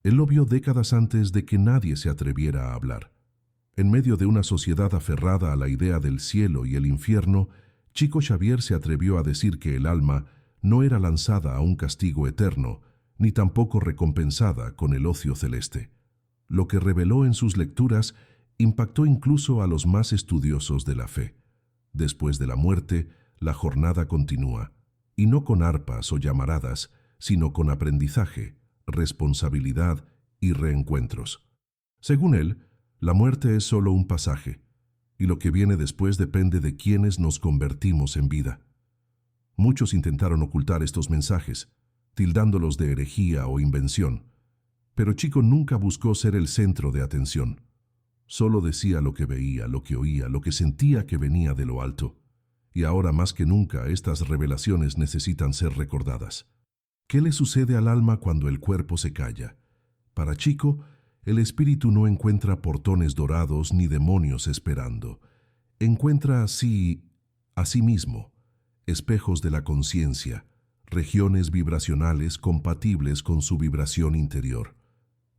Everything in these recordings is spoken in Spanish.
Él lo vio décadas antes de que nadie se atreviera a hablar. En medio de una sociedad aferrada a la idea del cielo y el infierno, Chico Xavier se atrevió a decir que el alma no era lanzada a un castigo eterno, ni tampoco recompensada con el ocio celeste. Lo que reveló en sus lecturas impactó incluso a los más estudiosos de la fe. Después de la muerte, la jornada continúa, y no con arpas o llamaradas, sino con aprendizaje, responsabilidad y reencuentros. Según él, la muerte es solo un pasaje, y lo que viene después depende de quienes nos convertimos en vida. Muchos intentaron ocultar estos mensajes, tildándolos de herejía o invención, pero Chico nunca buscó ser el centro de atención. Solo decía lo que veía, lo que oía, lo que sentía que venía de lo alto. Y ahora más que nunca estas revelaciones necesitan ser recordadas. ¿Qué le sucede al alma cuando el cuerpo se calla? Para Chico, el espíritu no encuentra portones dorados ni demonios esperando. Encuentra a sí mismo, espejos de la conciencia, regiones vibracionales compatibles con su vibración interior.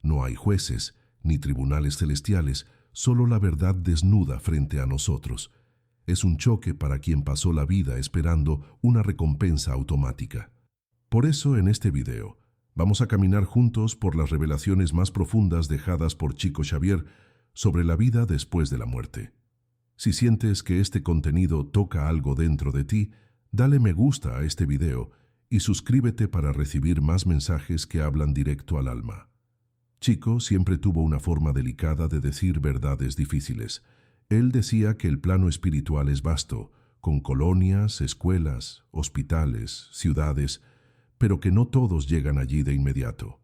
No hay jueces ni tribunales celestiales, solo la verdad desnuda frente a nosotros. Es un choque para quien pasó la vida esperando una recompensa automática. Por eso, en este video, vamos a caminar juntos por las revelaciones más profundas dejadas por Chico Xavier sobre la vida después de la muerte. Si sientes que este contenido toca algo dentro de ti, dale me gusta a este video y suscríbete para recibir más mensajes que hablan directo al alma. Chico siempre tuvo una forma delicada de decir verdades difíciles. Él decía que el plano espiritual es vasto, con colonias, escuelas, hospitales, ciudades, pero que no todos llegan allí de inmediato.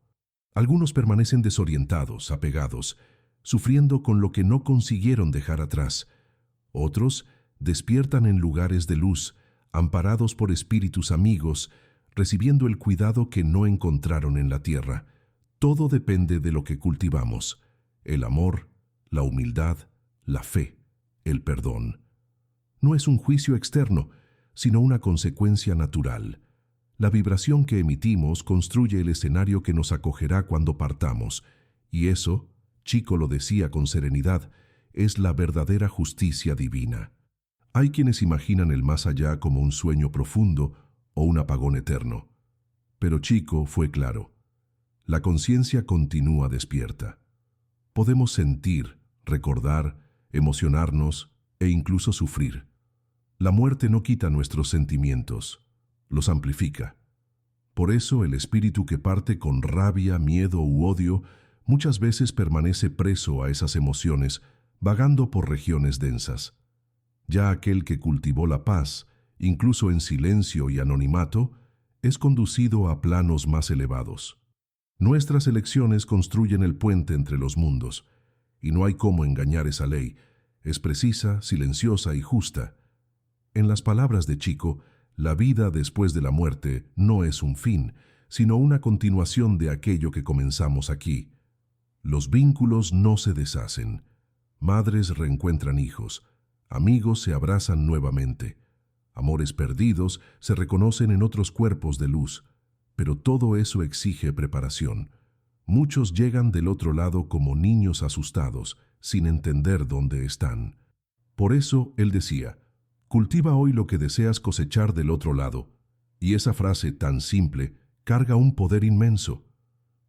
Algunos permanecen desorientados, apegados, sufriendo con lo que no consiguieron dejar atrás. Otros despiertan en lugares de luz, amparados por espíritus amigos, recibiendo el cuidado que no encontraron en la tierra. Todo depende de lo que cultivamos: el amor, la humildad, la fe, el perdón. No es un juicio externo, sino una consecuencia natural. La vibración que emitimos construye el escenario que nos acogerá cuando partamos, y eso, Chico lo decía con serenidad, es la verdadera justicia divina. Hay quienes imaginan el más allá como un sueño profundo o un apagón eterno. Pero Chico fue claro: la conciencia continúa despierta. Podemos sentir, recordar, emocionarnos e incluso sufrir. La muerte no quita nuestros sentimientos, los amplifica. Por eso el espíritu que parte con rabia, miedo u odio muchas veces permanece preso a esas emociones, vagando por regiones densas. Ya aquel que cultivó la paz, incluso en silencio y anonimato, es conducido a planos más elevados. Nuestras elecciones construyen el puente entre los mundos, y no hay cómo engañar esa ley. Es precisa, silenciosa y justa. En las palabras de Chico, la vida después de la muerte no es un fin, sino una continuación de aquello que comenzamos aquí. Los vínculos no se deshacen. Madres reencuentran hijos, amigos se abrazan nuevamente, amores perdidos se reconocen en otros cuerpos de luz, pero todo eso exige preparación. Muchos llegan del otro lado como niños asustados, sin entender dónde están. Por eso él decía: cultiva hoy lo que deseas cosechar del otro lado. Y esa frase tan simple carga un poder inmenso,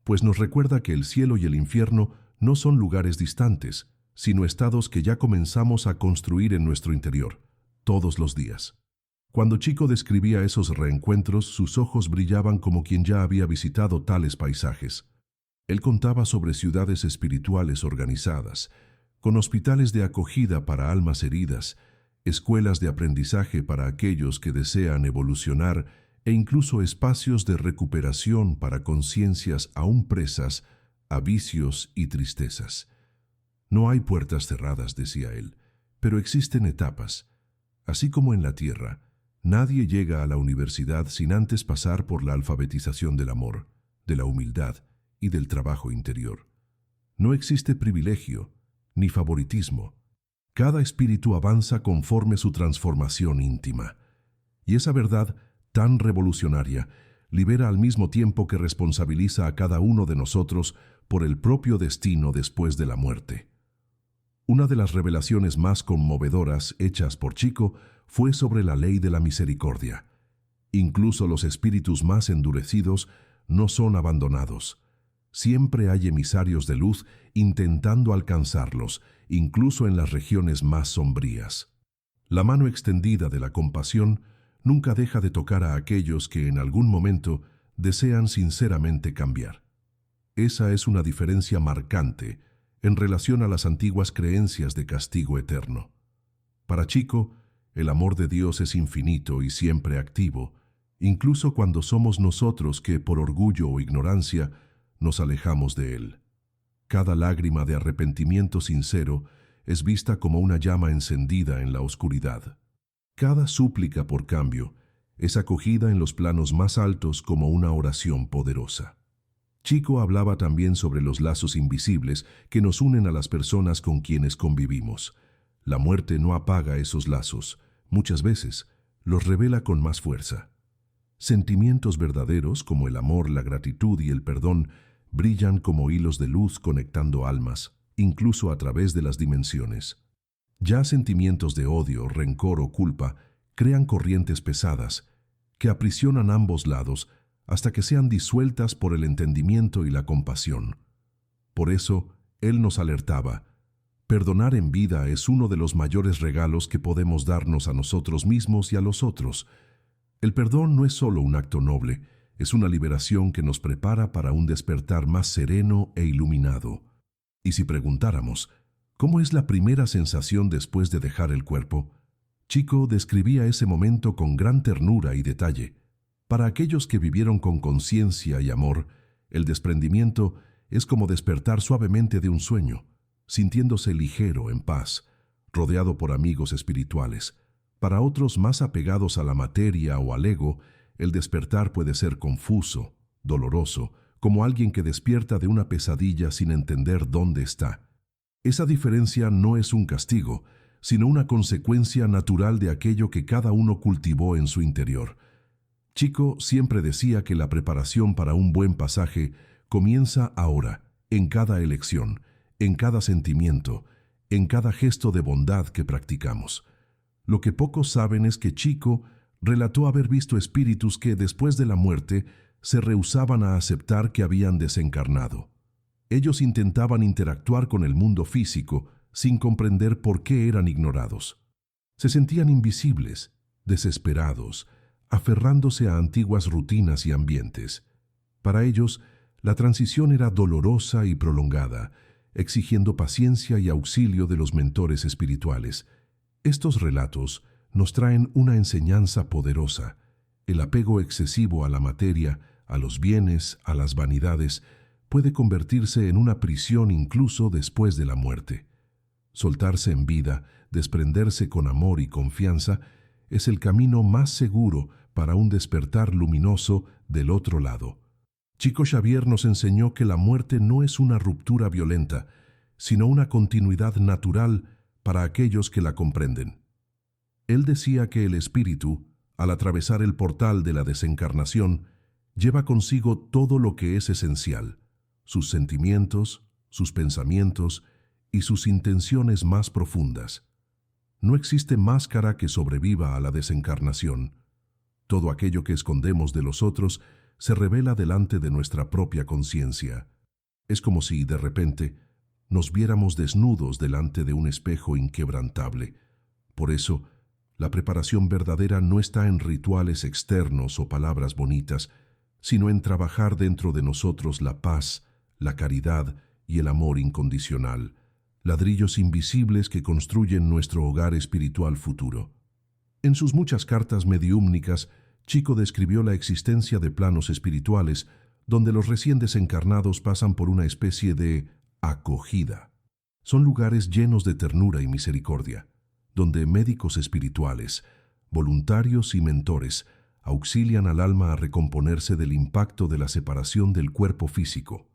pues nos recuerda que el cielo y el infierno no son lugares distantes, sino estados que ya comenzamos a construir en nuestro interior, todos los días. Cuando Chico describía esos reencuentros, sus ojos brillaban como quien ya había visitado tales paisajes. Él contaba sobre ciudades espirituales organizadas, con hospitales de acogida para almas heridas, escuelas de aprendizaje para aquellos que desean evolucionar e incluso espacios de recuperación para conciencias aún presas a vicios y tristezas. No hay puertas cerradas, decía él, pero existen etapas. Así como en la tierra, nadie llega a la universidad sin antes pasar por la alfabetización del amor, de la humildad y del trabajo interior. No existe privilegio ni favoritismo. Cada espíritu avanza conforme su transformación íntima. Y esa verdad tan revolucionaria libera al mismo tiempo que responsabiliza a cada uno de nosotros por el propio destino después de la muerte. Una de las revelaciones más conmovedoras hechas por Chico fue sobre la ley de la misericordia. Incluso los espíritus más endurecidos no son abandonados. Siempre hay emisarios de luz intentando alcanzarlos, incluso en las regiones más sombrías. La mano extendida de la compasión nunca deja de tocar a aquellos que en algún momento desean sinceramente cambiar. Esa es una diferencia marcante en relación a las antiguas creencias de castigo eterno. Para Chico, el amor de Dios es infinito y siempre activo, incluso cuando somos nosotros que, por orgullo o ignorancia, nos alejamos de Él. Cada lágrima de arrepentimiento sincero es vista como una llama encendida en la oscuridad. Cada súplica por cambio es acogida en los planos más altos como una oración poderosa. Chico hablaba también sobre los lazos invisibles que nos unen a las personas con quienes convivimos. La muerte no apaga esos lazos, muchas veces los revela con más fuerza. Sentimientos verdaderos como el amor, la gratitud y el perdón brillan como hilos de luz conectando almas, incluso a través de las dimensiones. Ya sentimientos de odio, rencor o culpa crean corrientes pesadas que aprisionan ambos lados hasta que sean disueltas por el entendimiento y la compasión. Por eso, él nos alertaba: perdonar en vida es uno de los mayores regalos que podemos darnos a nosotros mismos y a los otros. El perdón no es solo un acto noble, es una liberación que nos prepara para un despertar más sereno e iluminado. Y si preguntáramos, ¿cómo es la primera sensación después de dejar el cuerpo? Chico describía ese momento con gran ternura y detalle. Para aquellos que vivieron con conciencia y amor, el desprendimiento es como despertar suavemente de un sueño, sintiéndose ligero, en paz, rodeado por amigos espirituales. Para otros más apegados a la materia o al ego, el despertar puede ser confuso, doloroso, como alguien que despierta de una pesadilla sin entender dónde está. Esa diferencia no es un castigo, sino una consecuencia natural de aquello que cada uno cultivó en su interior. Chico siempre decía que la preparación para un buen pasaje comienza ahora, en cada elección, en cada sentimiento, en cada gesto de bondad que practicamos. Lo que pocos saben es que Chico relató haber visto espíritus que, después de la muerte, se rehusaban a aceptar que habían desencarnado. Ellos intentaban interactuar con el mundo físico sin comprender por qué eran ignorados. Se sentían invisibles, desesperados, aferrándose a antiguas rutinas y ambientes. Para ellos, la transición era dolorosa y prolongada, exigiendo paciencia y auxilio de los mentores espirituales. Estos relatos nos traen una enseñanza poderosa. El apego excesivo a la materia, a los bienes, a las vanidades, puede convertirse en una prisión incluso después de la muerte. Soltarse en vida, desprenderse con amor y confianza, es el camino más seguro para un despertar luminoso del otro lado. Chico Xavier nos enseñó que la muerte no es una ruptura violenta, sino una continuidad natural para aquellos que la comprenden. Él decía que el espíritu, al atravesar el portal de la desencarnación, lleva consigo todo lo que es esencial: sus sentimientos, sus pensamientos y sus intenciones más profundas. No existe máscara que sobreviva a la desencarnación. Todo aquello que escondemos de los otros se revela delante de nuestra propia conciencia. Es como si, de repente, nos viéramos desnudos delante de un espejo inquebrantable. Por eso, la preparación verdadera no está en rituales externos o palabras bonitas, sino en trabajar dentro de nosotros la paz, la caridad y el amor incondicional, ladrillos invisibles que construyen nuestro hogar espiritual futuro. En sus muchas cartas mediúmnicas, Chico describió la existencia de planos espirituales donde los recién desencarnados pasan por una especie de acogida. Son lugares llenos de ternura y misericordia, donde médicos espirituales, voluntarios y mentores auxilian al alma a recomponerse del impacto de la separación del cuerpo físico.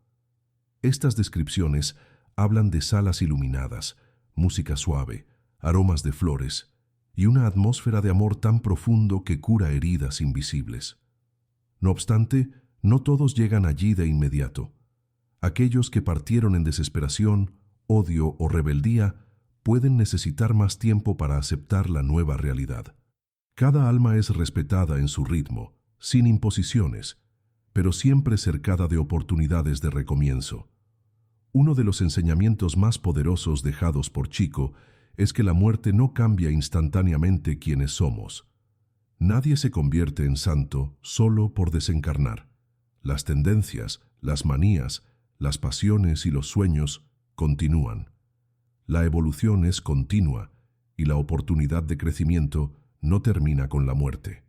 Estas descripciones hablan de salas iluminadas, música suave, aromas de flores y una atmósfera de amor tan profundo que cura heridas invisibles. No obstante, no todos llegan allí de inmediato. Aquellos que partieron en desesperación, odio o rebeldía pueden necesitar más tiempo para aceptar la nueva realidad. Cada alma es respetada en su ritmo, sin imposiciones, pero siempre cercada de oportunidades de recomienzo. Uno de los enseñamientos más poderosos dejados por Chico es que la muerte no cambia instantáneamente quienes somos. Nadie se convierte en santo solo por desencarnar. Las tendencias, las manías, las pasiones y los sueños continúan. La evolución es continua y la oportunidad de crecimiento no termina con la muerte.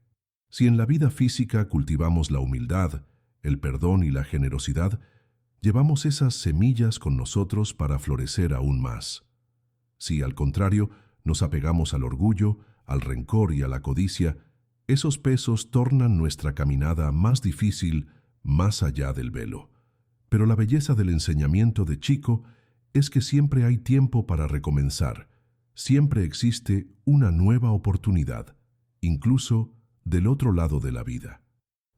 Si en la vida física cultivamos la humildad, el perdón y la generosidad, llevamos esas semillas con nosotros para florecer aún más. Si, al contrario, nos apegamos al orgullo, al rencor y a la codicia, esos pesos tornan nuestra caminada más difícil más allá del velo. Pero la belleza del enseñamiento de Chico es que siempre hay tiempo para recomenzar, siempre existe una nueva oportunidad, incluso del otro lado de la vida.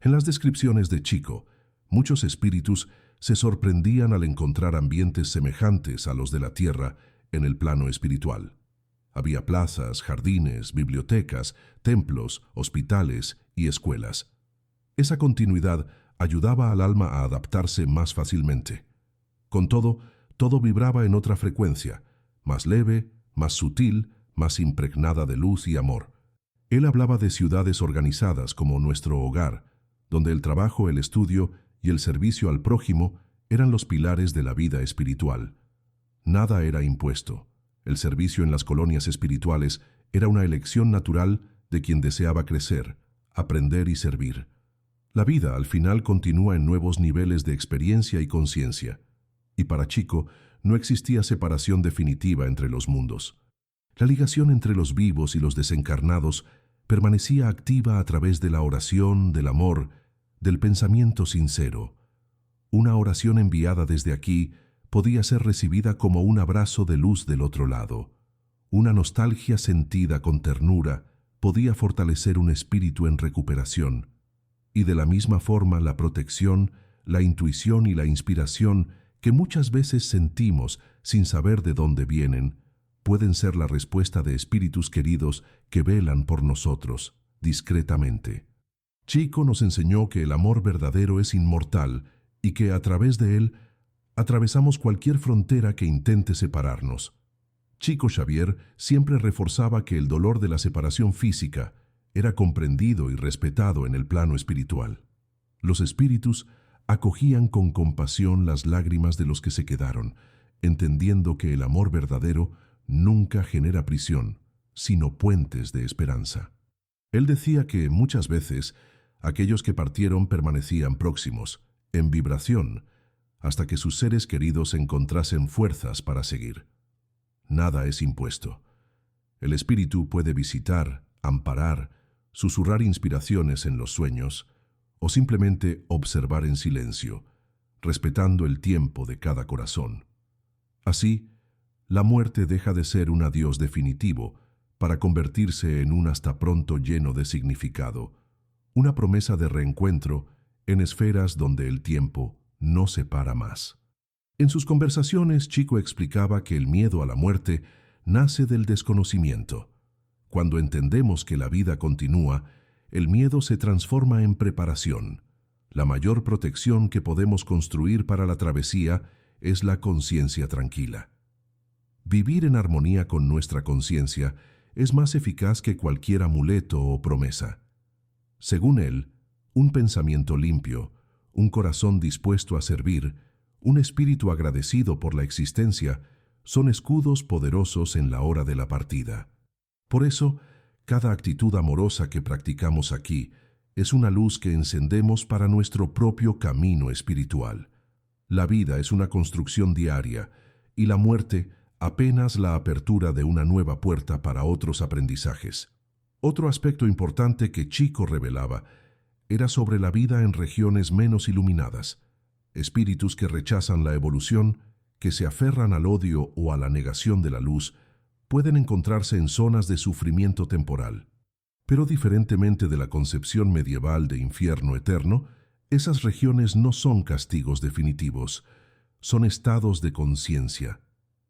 En las descripciones de Chico, muchos espíritus se sorprendían al encontrar ambientes semejantes a los de la tierra en el plano espiritual. Había plazas, jardines, bibliotecas, templos, hospitales y escuelas. Esa continuidad ayudaba al alma a adaptarse más fácilmente. Con todo vibraba en otra frecuencia, más leve, más sutil, más impregnada de luz y amor. Él hablaba de ciudades organizadas como nuestro hogar, donde el trabajo, el estudio y el servicio al prójimo eran los pilares de la vida espiritual. Nada era impuesto. El servicio en las colonias espirituales era una elección natural de quien deseaba crecer, aprender y servir. La vida al final continúa en nuevos niveles de experiencia y conciencia. Y para Chico no existía separación definitiva entre los mundos. La ligación entre los vivos y los desencarnados permanecía activa a través de la oración, del amor, del pensamiento sincero. Una oración enviada desde aquí podía ser recibida como un abrazo de luz del otro lado. Una nostalgia sentida con ternura podía fortalecer un espíritu en recuperación. Y de la misma forma la protección, la intuición y la inspiración que muchas veces sentimos sin saber de dónde vienen, pueden ser la respuesta de espíritus queridos que velan por nosotros, discretamente. Chico nos enseñó que el amor verdadero es inmortal y que a través de él atravesamos cualquier frontera que intente separarnos. Chico Xavier siempre reforzaba que el dolor de la separación física era comprendido y respetado en el plano espiritual. Los espíritus acogían con compasión las lágrimas de los que se quedaron, entendiendo que el amor verdadero nunca genera prisión, sino puentes de esperanza. Él decía que muchas veces aquellos que partieron permanecían próximos, en vibración, hasta que sus seres queridos encontrasen fuerzas para seguir. Nada es impuesto. El espíritu puede visitar, amparar, susurrar inspiraciones en los sueños, o simplemente observar en silencio, respetando el tiempo de cada corazón. Así, la muerte deja de ser un adiós definitivo para convertirse en un hasta pronto lleno de significado, una promesa de reencuentro en esferas donde el tiempo no separa más. En sus conversaciones, Chico explicaba que el miedo a la muerte nace del desconocimiento. Cuando entendemos que la vida continúa, el miedo se transforma en preparación. La mayor protección que podemos construir para la travesía es la conciencia tranquila. Vivir en armonía con nuestra conciencia es más eficaz que cualquier amuleto o promesa. Según él, un pensamiento limpio, un corazón dispuesto a servir, un espíritu agradecido por la existencia, son escudos poderosos en la hora de la partida. Por eso, cada actitud amorosa que practicamos aquí es una luz que encendemos para nuestro propio camino espiritual. La vida es una construcción diaria y la muerte apenas la apertura de una nueva puerta para otros aprendizajes. Otro aspecto importante que Chico revelaba era sobre la vida en regiones menos iluminadas, espíritus que rechazan la evolución, que se aferran al odio o a la negación de la luz, pueden encontrarse en zonas de sufrimiento temporal. Pero diferentemente de la concepción medieval de infierno eterno, esas regiones no son castigos definitivos. son estados de conciencia.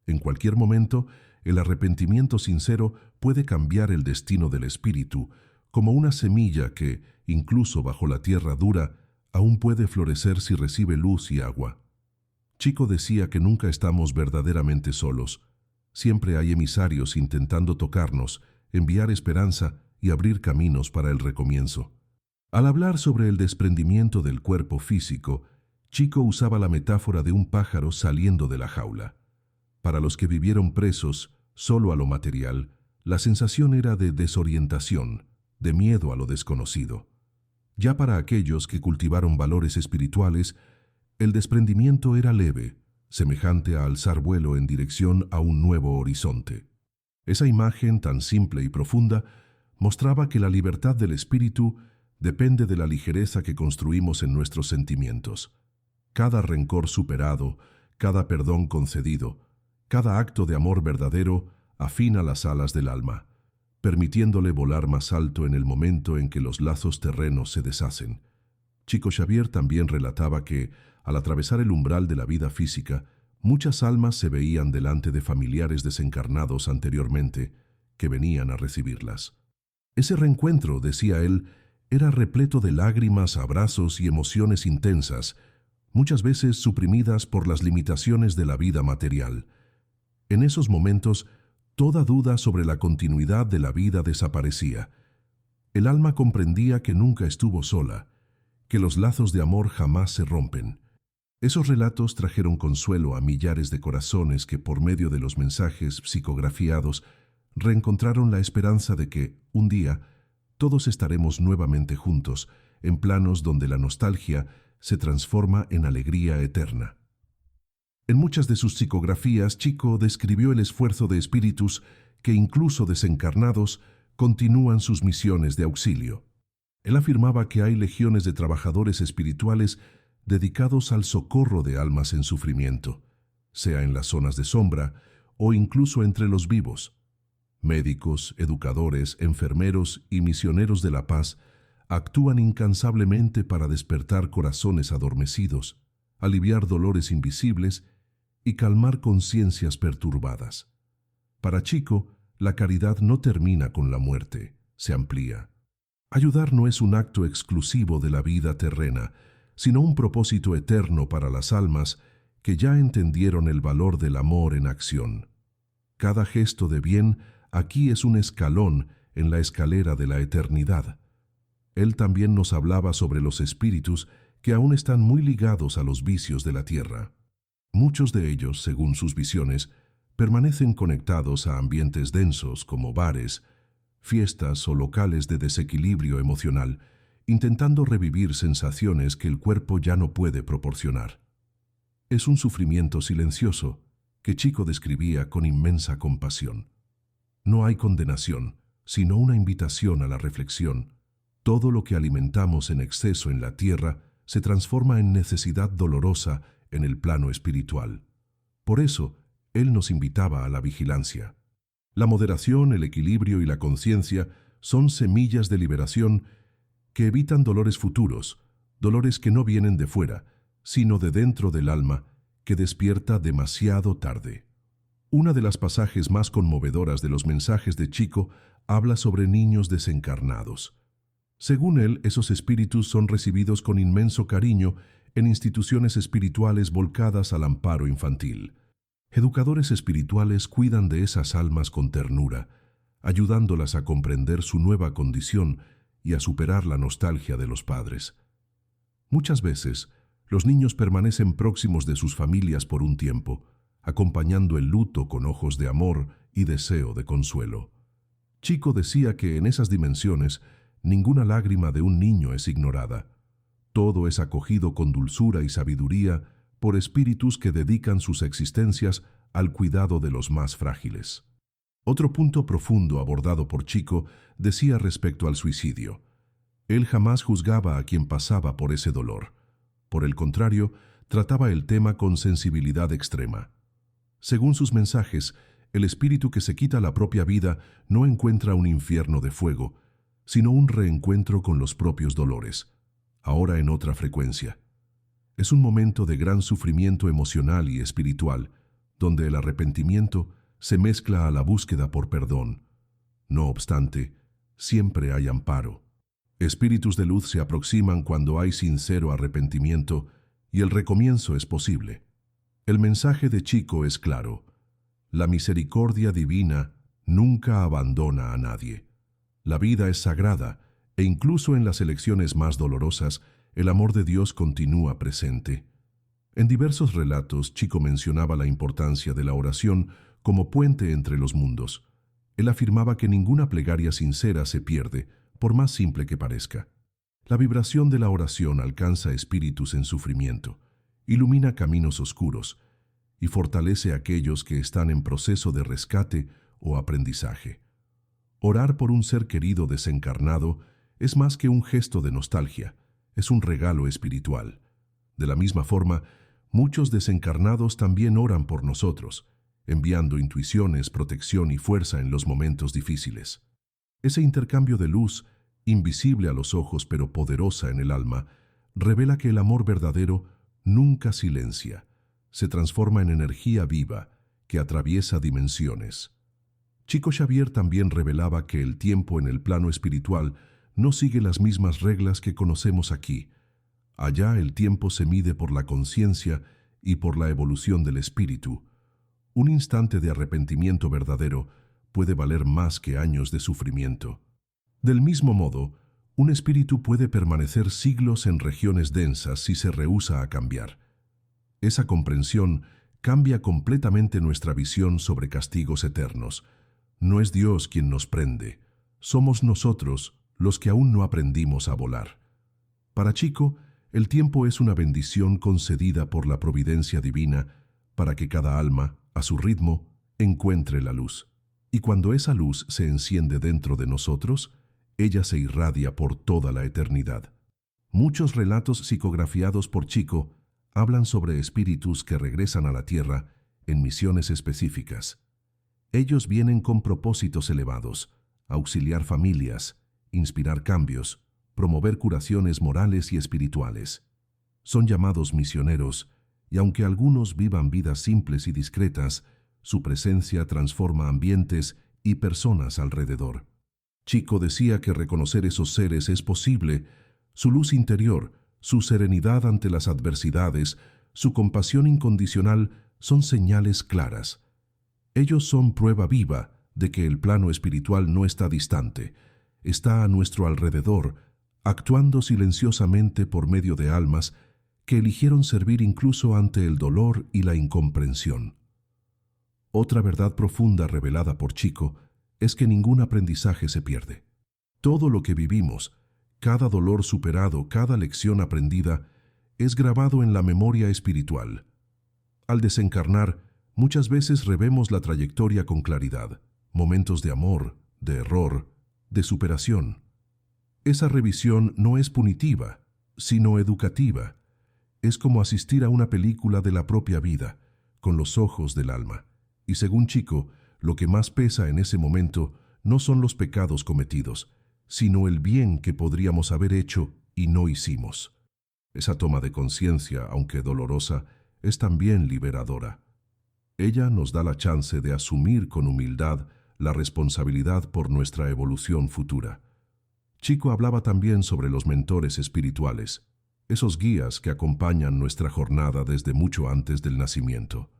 En cualquier momento, el arrepentimiento sincero puede cambiar el destino del espíritu, como una semilla que, incluso bajo la tierra dura, aún puede florecer si recibe luz y agua. Chico decía que nunca estamos verdaderamente solos. Siempre hay emisarios intentando tocarnos, enviar esperanza y abrir caminos para el recomienzo. Al hablar sobre el desprendimiento del cuerpo físico, Chico usaba la metáfora de un pájaro saliendo de la jaula. Para los que vivieron presos solo a lo material, la sensación era de desorientación, de miedo a lo desconocido. Ya para aquellos que cultivaron valores espirituales, el desprendimiento era leve, semejante a alzar vuelo en dirección a un nuevo horizonte. Esa imagen tan simple y profunda mostraba que la libertad del espíritu depende de la ligereza que construimos en nuestros sentimientos. Cada rencor superado, cada perdón concedido, cada acto de amor verdadero afina las alas del alma, permitiéndole volar más alto en el momento en que los lazos terrenos se deshacen. Chico Xavier también relataba que, al atravesar el umbral de la vida física, muchas almas se veían delante de familiares desencarnados anteriormente, que venían a recibirlas. Ese reencuentro, decía él, era repleto de lágrimas, abrazos y emociones intensas, muchas veces suprimidas por las limitaciones de la vida material. En esos momentos, toda duda sobre la continuidad de la vida desaparecía. El alma comprendía que nunca estuvo sola, que los lazos de amor jamás se rompen. Esos relatos trajeron consuelo a millares de corazones que, por medio de los mensajes psicografiados, reencontraron la esperanza de que, un día, todos estaremos nuevamente juntos, en planos donde la nostalgia se transforma en alegría eterna. En muchas de sus psicografías, Chico describió el esfuerzo de espíritus que, incluso desencarnados, continúan sus misiones de auxilio. Él afirmaba que hay legiones de trabajadores espirituales dedicados al socorro de almas en sufrimiento, sea en las zonas de sombra o incluso entre los vivos. Médicos, educadores, enfermeros y misioneros de la paz actúan incansablemente para despertar corazones adormecidos, aliviar dolores invisibles y calmar conciencias perturbadas. Para Chico, la caridad no termina con la muerte, se amplía. Ayudar no es un acto exclusivo de la vida terrena, sino un propósito eterno para las almas que ya entendieron el valor del amor en acción. Cada gesto de bien aquí es un escalón en la escalera de la eternidad. Él también nos hablaba sobre los espíritus que aún están muy ligados a los vicios de la tierra. Muchos de ellos, según sus visiones, permanecen conectados a ambientes densos como bares, fiestas o locales de desequilibrio emocional, intentando revivir sensaciones que el cuerpo ya no puede proporcionar. Es un sufrimiento silencioso que Chico describía con inmensa compasión. No hay condenación, sino una invitación a la reflexión. Todo lo que alimentamos en exceso en la tierra se transforma en necesidad dolorosa en el plano espiritual. Por eso, él nos invitaba a la vigilancia. La moderación, el equilibrio y la conciencia son semillas de liberación que evitan dolores futuros, dolores que no vienen de fuera, sino de dentro del alma, que despierta demasiado tarde. Una de las pasajes más conmovedoras de los mensajes de Chico habla sobre niños desencarnados. Según él, esos espíritus son recibidos con inmenso cariño en instituciones espirituales volcadas al amparo infantil. Educadores espirituales cuidan de esas almas con ternura, ayudándolas a comprender su nueva condición y a superar la nostalgia de los padres. Muchas veces, los niños permanecen próximos de sus familias por un tiempo, acompañando el luto con ojos de amor y deseo de consuelo. Chico decía que en esas dimensiones ninguna lágrima de un niño es ignorada. Todo es acogido con dulzura y sabiduría por espíritus que dedican sus existencias al cuidado de los más frágiles. Otro punto profundo abordado por Chico decía respecto al suicidio. Él jamás juzgaba a quien pasaba por ese dolor. Por el contrario, trataba el tema con sensibilidad extrema. Según sus mensajes, el espíritu que se quita la propia vida no encuentra un infierno de fuego, sino un reencuentro con los propios dolores, ahora en otra frecuencia. Es un momento de gran sufrimiento emocional y espiritual, donde el arrepentimiento se mezcla a la búsqueda por perdón. No obstante, siempre hay amparo. Espíritus de luz se aproximan cuando hay sincero arrepentimiento y el recomienzo es posible. El mensaje de Chico es claro: la misericordia divina nunca abandona a nadie. La vida es sagrada e incluso en las elecciones más dolorosas, el amor de Dios continúa presente. En diversos relatos, Chico mencionaba la importancia de la oración como puente entre los mundos. Él afirmaba que ninguna plegaria sincera se pierde, por más simple que parezca. La vibración de la oración alcanza espíritus en sufrimiento, ilumina caminos oscuros y fortalece a aquellos que están en proceso de rescate o aprendizaje. Orar por un ser querido desencarnado es más que un gesto de nostalgia, es un regalo espiritual. De la misma forma, muchos desencarnados también oran por nosotros, enviando intuiciones, protección y fuerza en los momentos difíciles. Ese intercambio de luz, invisible a los ojos pero poderosa en el alma, revela que el amor verdadero nunca silencia, se transforma en energía viva que atraviesa dimensiones. Chico Xavier también revelaba que el tiempo en el plano espiritual no sigue las mismas reglas que conocemos aquí. Allá el tiempo se mide por la conciencia y por la evolución del espíritu. Un instante de arrepentimiento verdadero puede valer más que años de sufrimiento. Del mismo modo, un espíritu puede permanecer siglos en regiones densas si se rehúsa a cambiar. Esa comprensión cambia completamente nuestra visión sobre castigos eternos. No es Dios quien nos prende, somos nosotros los que aún no aprendimos a volar. Para Chico, el tiempo es una bendición concedida por la providencia divina para que cada alma, a su ritmo, encuentre la luz. Y cuando esa luz se enciende dentro de nosotros, ella se irradia por toda la eternidad. Muchos relatos psicografiados por Chico hablan sobre espíritus que regresan a la tierra en misiones específicas. Ellos vienen con propósitos elevados: auxiliar familias, inspirar cambios, promover curaciones morales y espirituales. Son llamados misioneros, y aunque algunos vivan vidas simples y discretas, su presencia transforma ambientes y personas alrededor. Chico decía que reconocer esos seres es posible. Su luz interior, su serenidad ante las adversidades, su compasión incondicional son señales claras. Ellos son prueba viva de que el plano espiritual no está distante, está a nuestro alrededor, actuando silenciosamente por medio de almas que eligieron servir incluso ante el dolor y la incomprensión. Otra verdad profunda revelada por Chico es que ningún aprendizaje se pierde. Todo lo que vivimos, cada dolor superado, cada lección aprendida, es grabado en la memoria espiritual. Al desencarnar, muchas veces revemos la trayectoria con claridad, momentos de amor, de error, de superación. Esa revisión no es punitiva, sino educativa. Es como asistir a una película de la propia vida, con los ojos del alma. Y según Chico, lo que más pesa en ese momento no son los pecados cometidos, sino el bien que podríamos haber hecho y no hicimos. Esa toma de conciencia, aunque dolorosa, es también liberadora. Ella nos da la chance de asumir con humildad la responsabilidad por nuestra evolución futura. Chico hablaba también sobre los mentores espirituales, esos guías que acompañan nuestra jornada desde mucho antes del nacimiento.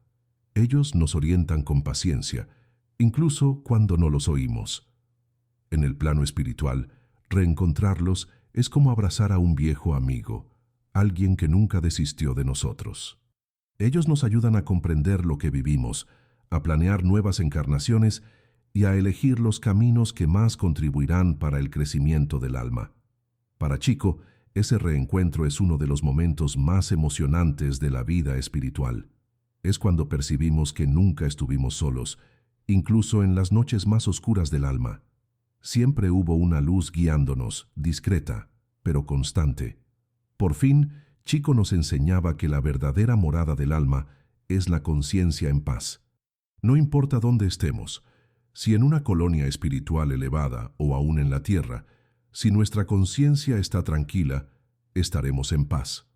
Ellos nos orientan con paciencia, incluso cuando no los oímos. En el plano espiritual, reencontrarlos es como abrazar a un viejo amigo, alguien que nunca desistió de nosotros. Ellos nos ayudan a comprender lo que vivimos, a planear nuevas encarnaciones y a elegir los caminos que más contribuirán para el crecimiento del alma. Para Chico, ese reencuentro es uno de los momentos más emocionantes de la vida espiritual. Es cuando percibimos que nunca estuvimos solos, incluso en las noches más oscuras del alma. Siempre hubo una luz guiándonos, discreta, pero constante. Por fin, Chico nos enseñaba que la verdadera morada del alma es la conciencia en paz. No importa dónde estemos, si en una colonia espiritual elevada o aún en la tierra, si nuestra conciencia está tranquila, estaremos en paz.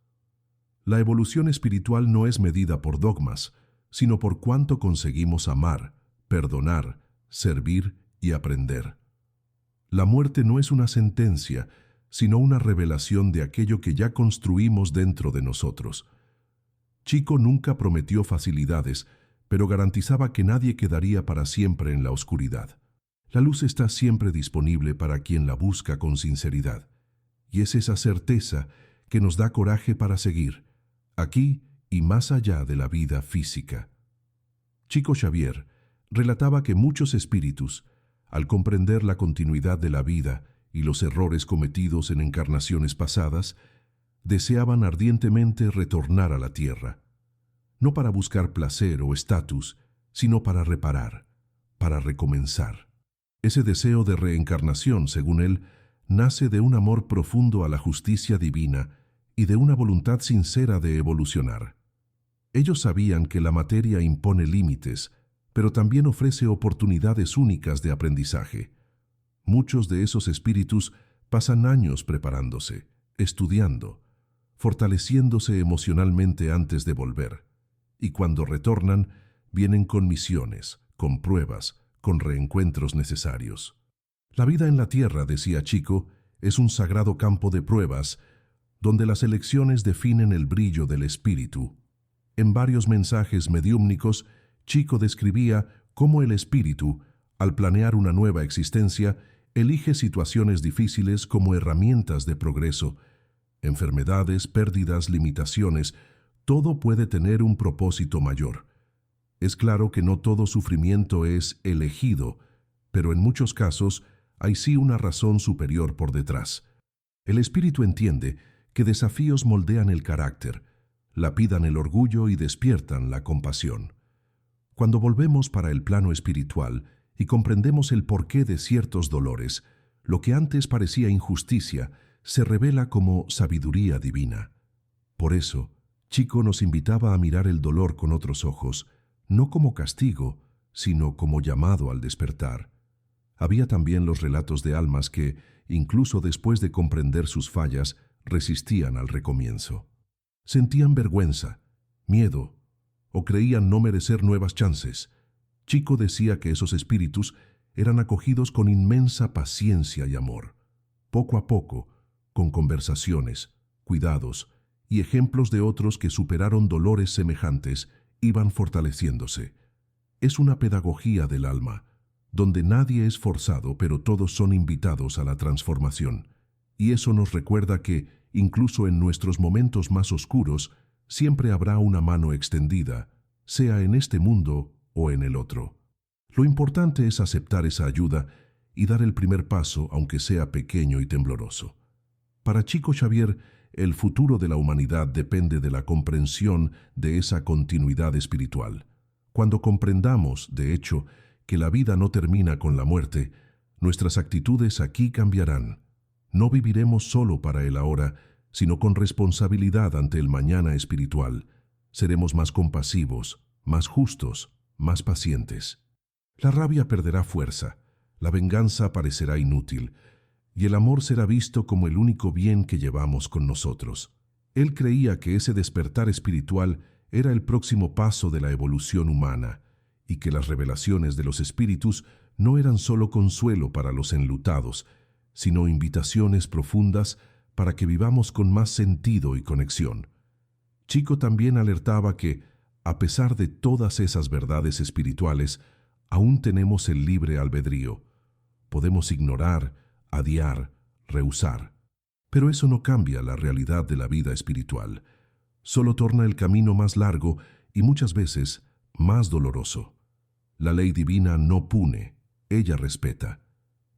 La evolución espiritual no es medida por dogmas, sino por cuánto conseguimos amar, perdonar, servir y aprender. La muerte no es una sentencia, sino una revelación de aquello que ya construimos dentro de nosotros. Chico nunca prometió facilidades, pero garantizaba que nadie quedaría para siempre en la oscuridad. La luz está siempre disponible para quien la busca con sinceridad, y es esa certeza que nos da coraje para seguir, aquí y más allá de la vida física. Chico Xavier relataba que muchos espíritus, al comprender la continuidad de la vida y los errores cometidos en encarnaciones pasadas, deseaban ardientemente retornar a la tierra, no para buscar placer o estatus, sino para reparar, para recomenzar. Ese deseo de reencarnación, según él, nace de un amor profundo a la justicia divina y de una voluntad sincera de evolucionar. Ellos sabían que la materia impone límites, pero también ofrece oportunidades únicas de aprendizaje. Muchos de esos espíritus pasan años preparándose, estudiando, fortaleciéndose emocionalmente antes de volver. Y cuando retornan, vienen con misiones, con pruebas, con reencuentros necesarios. La vida en la tierra, decía Chico, es un sagrado campo de pruebas, donde las elecciones definen el brillo del espíritu. En varios mensajes mediúmnicos, Chico describía cómo el espíritu, al planear una nueva existencia, elige situaciones difíciles como herramientas de progreso. Enfermedades, pérdidas, limitaciones, todo puede tener un propósito mayor. Es claro que no todo sufrimiento es elegido, pero en muchos casos hay sí una razón superior por detrás. El espíritu entiende que desafíos moldean el carácter, lapidan el orgullo y despiertan la compasión. Cuando volvemos para el plano espiritual y comprendemos el porqué de ciertos dolores, lo que antes parecía injusticia se revela como sabiduría divina. Por eso, Chico nos invitaba a mirar el dolor con otros ojos, no como castigo, sino como llamado al despertar. Había también los relatos de almas que, incluso después de comprender sus fallas, resistían al recomienzo. Sentían vergüenza, miedo, o creían no merecer nuevas chances. Chico decía que esos espíritus eran acogidos con inmensa paciencia y amor. Poco a poco, con conversaciones, cuidados y ejemplos de otros que superaron dolores semejantes, iban fortaleciéndose. Es una pedagogía del alma, donde nadie es forzado, pero todos son invitados a la transformación. Y eso nos recuerda que, incluso en nuestros momentos más oscuros, siempre habrá una mano extendida, sea en este mundo o en el otro. Lo importante es aceptar esa ayuda y dar el primer paso, aunque sea pequeño y tembloroso. Para Chico Xavier, el futuro de la humanidad depende de la comprensión de esa continuidad espiritual. Cuando comprendamos, de hecho, que la vida no termina con la muerte, nuestras actitudes aquí cambiarán. No viviremos solo para el ahora, sino con responsabilidad ante el mañana espiritual. Seremos más compasivos, más justos, más pacientes. La rabia perderá fuerza, la venganza parecerá inútil, y el amor será visto como el único bien que llevamos con nosotros. Él creía que ese despertar espiritual era el próximo paso de la evolución humana, y que las revelaciones de los espíritus no eran solo consuelo para los enlutados, sino invitaciones profundas para que vivamos con más sentido y conexión. Chico también alertaba que, a pesar de todas esas verdades espirituales, aún tenemos el libre albedrío. Podemos ignorar, adiar, rehusar. Pero eso no cambia la realidad de la vida espiritual. Solo torna el camino más largo y muchas veces más doloroso. La ley divina no pune, ella respeta,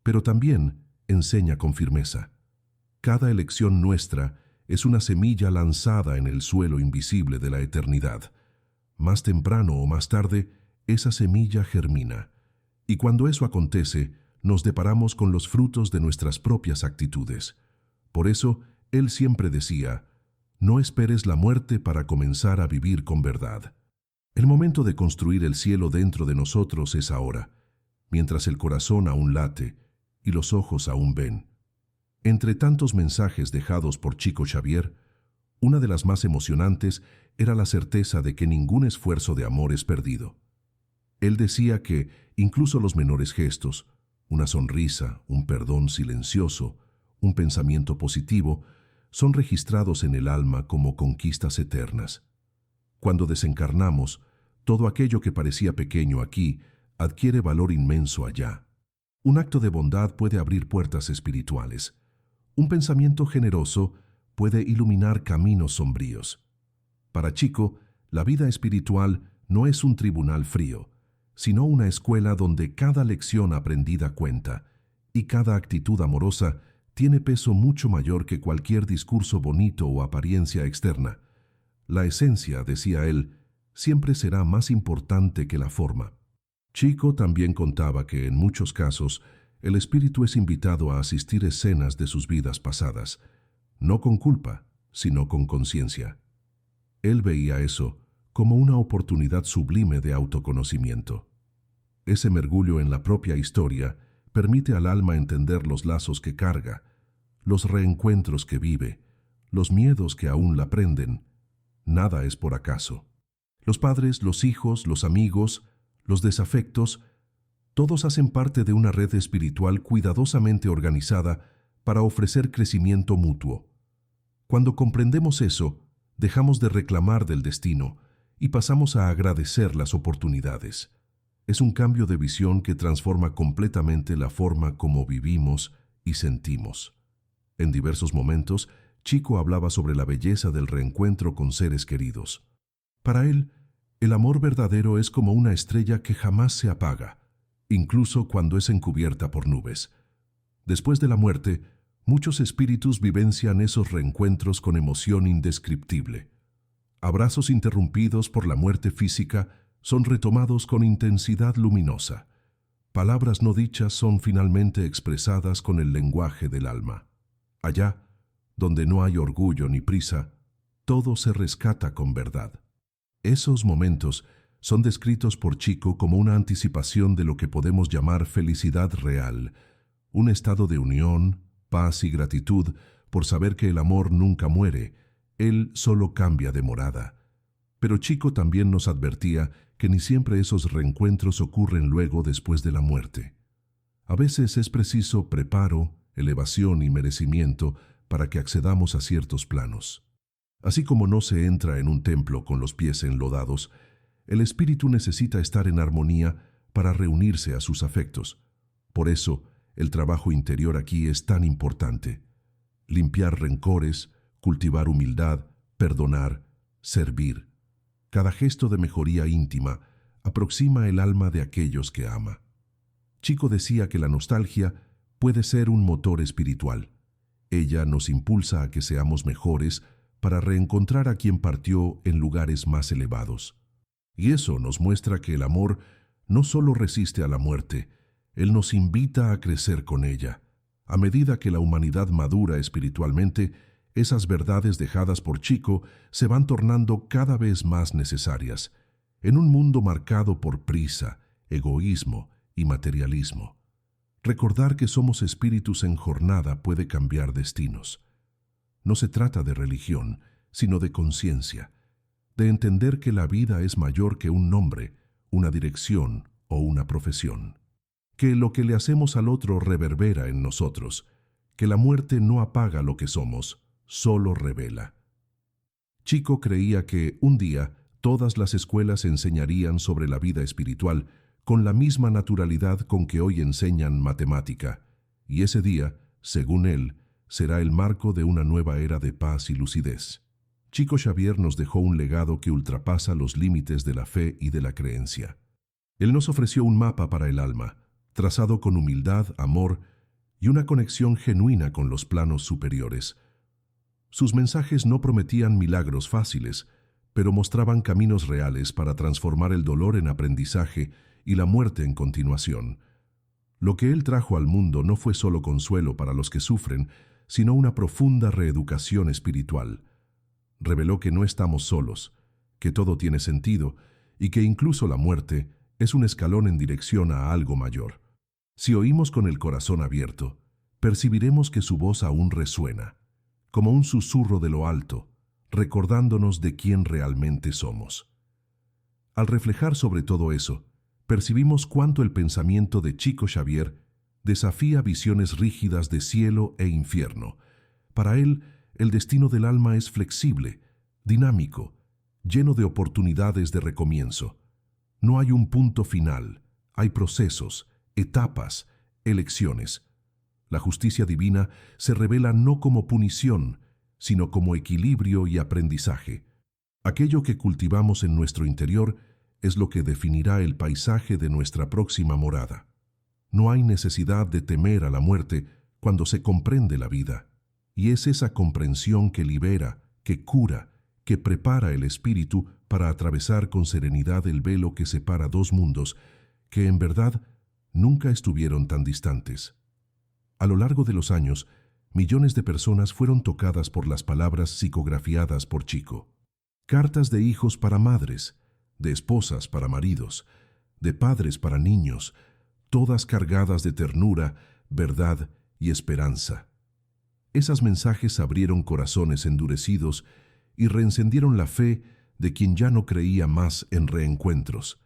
pero también enseña con firmeza. Cada elección nuestra es una semilla lanzada en el suelo invisible de la eternidad. Más temprano o más tarde, esa semilla germina, y cuando eso acontece, nos deparamos con los frutos de nuestras propias actitudes. Por eso, él siempre decía, no esperes la muerte para comenzar a vivir con verdad. El momento de construir el cielo dentro de nosotros es ahora, mientras el corazón aún late y los ojos aún ven. Entre tantos mensajes dejados por Chico Xavier, Una de las más emocionantes era la certeza de que ningún esfuerzo de amor es perdido. Él decía que incluso los menores gestos, una sonrisa, un perdón silencioso, un pensamiento positivo, son registrados en el alma como conquistas eternas. Cuando desencarnamos, todo aquello que parecía pequeño aquí adquiere valor inmenso allá. Un acto de bondad puede abrir puertas espirituales. Un pensamiento generoso puede iluminar caminos sombríos. Para Chico, la vida espiritual no es un tribunal frío, sino una escuela donde cada lección aprendida cuenta y cada actitud amorosa tiene peso mucho mayor que cualquier discurso bonito o apariencia externa. La esencia, decía él, siempre será más importante que la forma. Chico también contaba que en muchos casos el espíritu es invitado a asistir escenas de sus vidas pasadas, no con culpa, sino con conciencia. Él veía eso como una oportunidad sublime de autoconocimiento. Ese mergullo en la propia historia permite al alma entender los lazos que carga, los reencuentros que vive, los miedos que aún la prenden. Nada es por acaso. Los padres, los hijos, los amigos, los desafectos, todos hacen parte de una red espiritual cuidadosamente organizada para ofrecer crecimiento mutuo. Cuando comprendemos eso, dejamos de reclamar del destino y pasamos a agradecer las oportunidades. Es un cambio de visión que transforma completamente la forma como vivimos y sentimos. En diversos momentos, Chico hablaba sobre la belleza del reencuentro con seres queridos. Para él, el amor verdadero es como una estrella que jamás se apaga, incluso cuando es encubierta por nubes. Después de la muerte, muchos espíritus vivencian esos reencuentros con emoción indescriptible. Abrazos interrumpidos por la muerte física son retomados con intensidad luminosa. Palabras no dichas son finalmente expresadas con el lenguaje del alma. Allá, donde no hay orgullo ni prisa, todo se rescata con verdad. Esos momentos son descritos por Chico como una anticipación de lo que podemos llamar felicidad real, un estado de unión, paz y gratitud por saber que el amor nunca muere, él solo cambia de morada. Pero Chico también nos advertía que ni siempre esos reencuentros ocurren luego después de la muerte. A veces es preciso preparo, elevación y merecimiento para que accedamos a ciertos planos. Así como no se entra en un templo con los pies enlodados, el espíritu necesita estar en armonía para reunirse a sus afectos. Por eso, el trabajo interior aquí es tan importante. Limpiar rencores, cultivar humildad, perdonar, servir. Cada gesto de mejoría íntima aproxima el alma de aquellos que ama. Chico decía que la nostalgia puede ser un motor espiritual. Ella nos impulsa a que seamos mejores para reencontrar a quien partió en lugares más elevados. Y eso nos muestra que el amor no solo resiste a la muerte, él nos invita a crecer con ella. A medida que la humanidad madura espiritualmente, esas verdades dejadas por Chico se van tornando cada vez más necesarias, en un mundo marcado por prisa, egoísmo y materialismo. Recordar que somos espíritus en jornada puede cambiar destinos. No se trata de religión, sino de conciencia, de entender que la vida es mayor que un nombre, una dirección o una profesión. Que lo que le hacemos al otro reverbera en nosotros, que la muerte no apaga lo que somos, solo revela. Chico creía que un día todas las escuelas enseñarían sobre la vida espiritual con la misma naturalidad con que hoy enseñan matemática, y ese día, según él, será el marco de una nueva era de paz y lucidez. Chico Xavier nos dejó un legado que ultrapasa los límites de la fe y de la creencia. Él nos ofreció un mapa para el alma, trazado con humildad, amor y una conexión genuina con los planos superiores. Sus mensajes no prometían milagros fáciles, pero mostraban caminos reales para transformar el dolor en aprendizaje y la muerte en continuación. Lo que él trajo al mundo no fue solo consuelo para los que sufren, sino una profunda reeducación espiritual. Reveló que no estamos solos, que todo tiene sentido y que incluso la muerte es un escalón en dirección a algo mayor. Si oímos con el corazón abierto, percibiremos que su voz aún resuena, como un susurro de lo alto, recordándonos de quién realmente somos. Al reflejar sobre todo eso, percibimos cuánto el pensamiento de Chico Xavier desafía visiones rígidas de cielo e infierno. Para él, el destino del alma es flexible, dinámico, lleno de oportunidades de recomienzo. No hay un punto final, hay procesos, etapas, elecciones. La justicia divina se revela no como punición, sino como equilibrio y aprendizaje. Aquello que cultivamos en nuestro interior es lo que definirá el paisaje de nuestra próxima morada. No hay necesidad de temer a la muerte cuando se comprende la vida, y es esa comprensión que libera, que cura, que prepara el espíritu para atravesar con serenidad el velo que separa dos mundos que en verdad nunca estuvieron tan distantes. A lo largo de los años, millones de personas fueron tocadas por las palabras psicografiadas por Chico. Cartas de hijos para madres, de esposas para maridos, de padres para niños, todas cargadas de ternura, verdad y esperanza. Esos mensajes abrieron corazones endurecidos y reencendieron la fe de quien ya no creía más en reencuentros.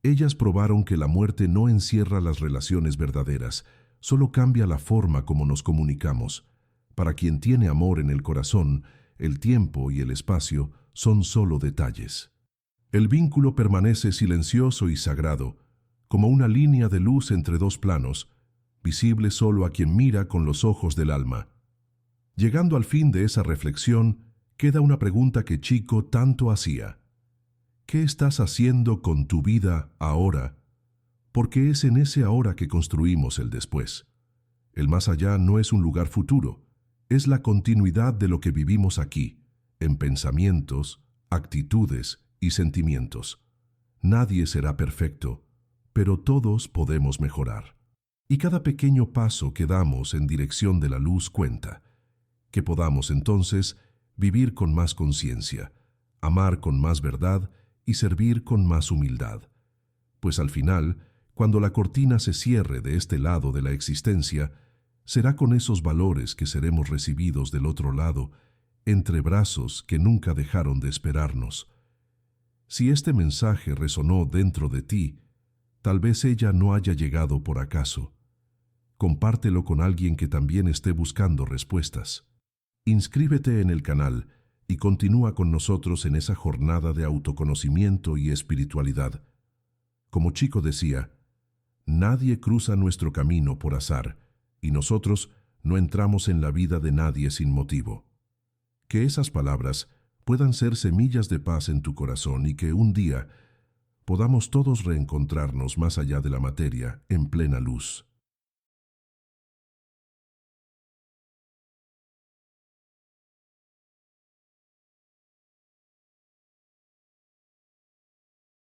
Ellas probaron que la muerte no encierra las relaciones verdaderas, solo cambia la forma como nos comunicamos. Para quien tiene amor en el corazón, el tiempo y el espacio son solo detalles. El vínculo permanece silencioso y sagrado, como una línea de luz entre dos planos, visible solo a quien mira con los ojos del alma. Llegando al fin de esa reflexión, queda una pregunta que Chico tanto hacía. ¿Qué estás haciendo con tu vida ahora? Porque es en ese ahora que construimos el después. El más allá no es un lugar futuro, es la continuidad de lo que vivimos aquí, en pensamientos, actitudes y sentimientos. Nadie será perfecto, pero todos podemos mejorar. Y cada pequeño paso que damos en dirección de la luz cuenta. Que podamos entonces vivir con más conciencia, amar con más verdad y servir con más humildad. Pues al final, cuando la cortina se cierre de este lado de la existencia, será con esos valores que seremos recibidos del otro lado, entre brazos que nunca dejaron de esperarnos. Si este mensaje resonó dentro de ti, tal vez ella no haya llegado por acaso. Compártelo con alguien que también esté buscando respuestas. Inscríbete en el canal y continúa con nosotros en esa jornada de autoconocimiento y espiritualidad. Como Chico decía, nadie cruza nuestro camino por azar y nosotros no entramos en la vida de nadie sin motivo. Que esas palabras puedan ser semillas de paz en tu corazón y que un día podamos todos reencontrarnos más allá de la materia en plena luz.